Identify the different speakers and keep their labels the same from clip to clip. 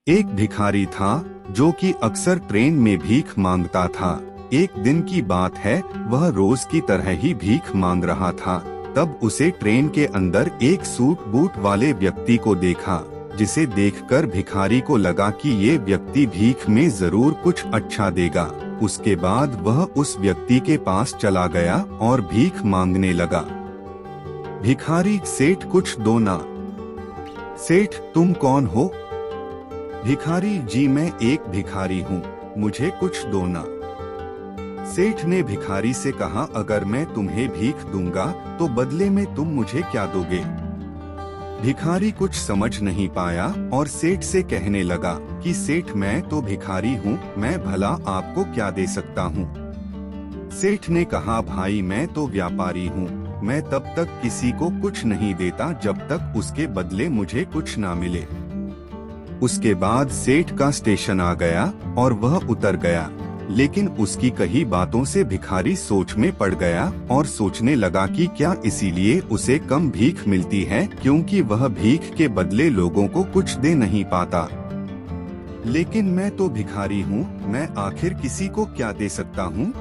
Speaker 1: एक भिखारी था जो कि अक्सर ट्रेन में भीख मांगता था। एक दिन की बात है, वह रोज की तरह ही भीख मांग रहा था। तब उसे ट्रेन के अंदर एक सूट बूट वाले व्यक्ति को देखा, जिसे देखकर भिखारी को लगा कि ये व्यक्ति भीख में जरूर कुछ अच्छा देगा। उसके बाद वह उस व्यक्ति के पास चला गया और भीख मांगने लगा। भिखारी, सेठ कुछ दो ना। सेठ, तुम कौन हो? भिखारी, जी मैं एक भिखारी हूँ, मुझे कुछ दो ना। सेठ ने भिखारी से कहा, अगर मैं तुम्हें भीख दूंगा तो बदले में तुम मुझे क्या दोगे? भिखारी कुछ समझ नहीं पाया और सेठ से कहने लगा कि सेठ मैं तो भिखारी हूँ, मैं भला आपको क्या दे सकता हूँ? सेठ ने कहा, भाई मैं तो व्यापारी हूँ, मैं तब तक किसी को कुछ नहीं देता जब तक उसके बदले मुझे कुछ ना मिले। उसके बाद सेठ का स्टेशन आ गया और वह उतर गया, लेकिन उसकी कही बातों से भिखारी सोच में पड़ गया और सोचने लगा कि क्या इसीलिए उसे कम भीख मिलती है क्योंकि वह भीख के बदले लोगों को कुछ दे नहीं पाता। लेकिन मैं तो भिखारी हूँ, मैं आखिर किसी को क्या दे सकता हूँ?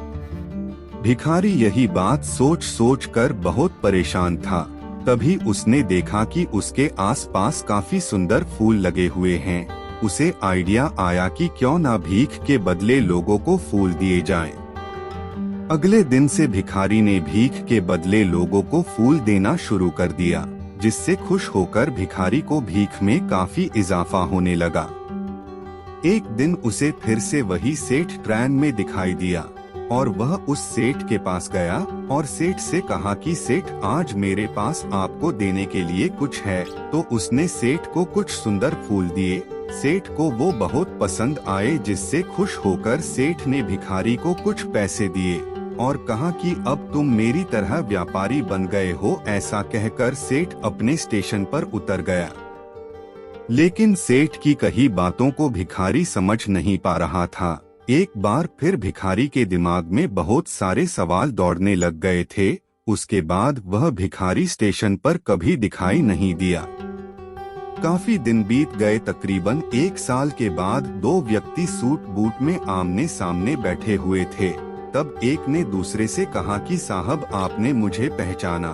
Speaker 1: भिखारी यही बात सोच सोच कर बहुत परेशान था। तभी उसने देखा कि उसके आसपास काफी सुंदर फूल लगे हुए हैं। उसे आइडिया आया कि क्यों ना भीख के बदले लोगों को फूल दिए जाएं। अगले दिन से भिखारी ने भीख के बदले लोगों को फूल देना शुरू कर दिया, जिससे खुश होकर भिखारी को भीख में काफी इजाफा होने लगा। एक दिन उसे फिर से वही सेठ ट्रेन में दिखाई दिया और वह उस सेठ के पास गया और सेठ से कहा कि सेठ आज मेरे पास आपको देने के लिए कुछ है। तो उसने सेठ को कुछ सुंदर फूल दिए। सेठ को वो बहुत पसंद आए, जिससे खुश होकर सेठ ने भिखारी को कुछ पैसे दिए और कहा कि अब तुम मेरी तरह व्यापारी बन गए हो। ऐसा कहकर सेठ अपने स्टेशन पर उतर गया। लेकिन सेठ की कही बातों को भिखारी समझ नहीं पा रहा था। एक बार फिर भिखारी के दिमाग में बहुत सारे सवाल दौड़ने लग गए थे। उसके बाद वह भिखारी स्टेशन पर कभी दिखाई नहीं दिया। काफी दिन बीत गए। तकरीबन 1 साल के बाद 2 व्यक्ति सूट बूट में आमने सामने बैठे हुए थे। तब एक ने दूसरे से कहा कि साहब आपने मुझे पहचाना?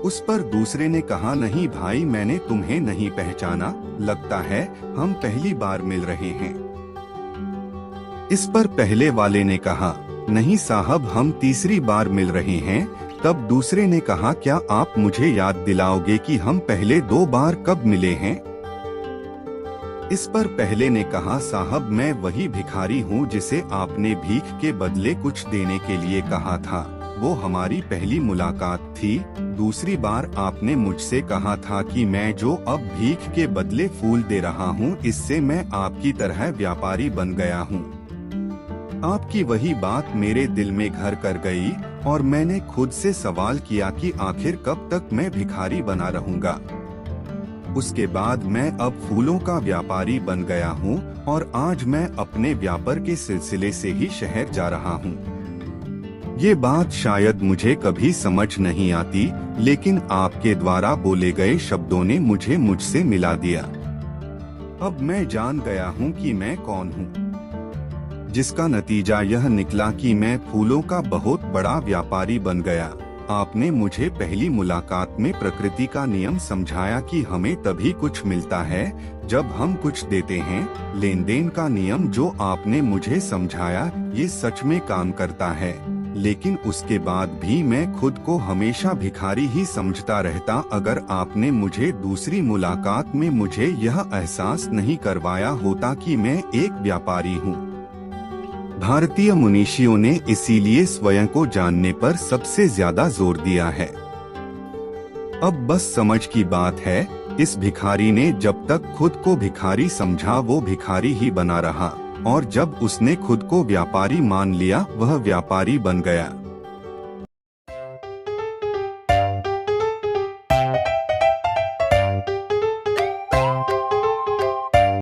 Speaker 1: उस पर दूसरे ने कहा, नहीं भाई मैंने तुम्हें नहीं पहचाना, लगता है हम पहली बार मिल रहे हैं। इस पर पहले वाले ने कहा, नहीं साहब हम तीसरी बार मिल रहे हैं। तब दूसरे ने कहा, क्या आप मुझे याद दिलाओगे कि हम पहले 2 बार कब मिले हैं? इस पर पहले ने कहा, साहब मैं वही भिखारी हूँ जिसे आपने भीख के बदले कुछ देने के लिए कहा था, वो हमारी पहली मुलाकात थी। दूसरी बार आपने मुझसे कहा था कि मैं जो अब भीख के बदले फूल दे रहा हूँ, इससे मैं आपकी तरह व्यापारी बन गया हूँ। आपकी वही बात मेरे दिल में घर कर गई और मैंने खुद से सवाल किया कि आखिर कब तक मैं भिखारी बना रहूंगा। उसके बाद मैं अब फूलों का व्यापारी बन गया हूँ और आज मैं अपने व्यापार के सिलसिले से ही शहर जा रहा हूँ। ये बात शायद मुझे कभी समझ नहीं आती, लेकिन आपके द्वारा बोले गए शब्दों ने मुझे मुझसे मिला दिया। अब मैं जान गया हूँ कि मैं कौन हूँ, जिसका नतीजा यह निकला कि मैं फूलों का बहुत बड़ा व्यापारी बन गया। आपने मुझे पहली मुलाकात में प्रकृति का नियम समझाया कि हमें तभी कुछ मिलता है जब हम कुछ देते हैं। लेन देन का नियम जो आपने मुझे समझाया, ये सच में काम करता है। लेकिन उसके बाद भी मैं खुद को हमेशा भिखारी ही समझता रहता अगर आपने मुझे दूसरी मुलाकात में मुझे यह एहसास नहीं करवाया होता कि मैं एक व्यापारी हूँ। भारतीय मुनीषियों ने इसीलिए स्वयं को जानने पर सबसे ज्यादा जोर दिया है। अब बस समझ की बात है, इस भिखारी ने जब तक खुद को भिखारी समझा वो भिखारी ही बना रहा और जब उसने खुद को व्यापारी मान लिया वह व्यापारी बन गया।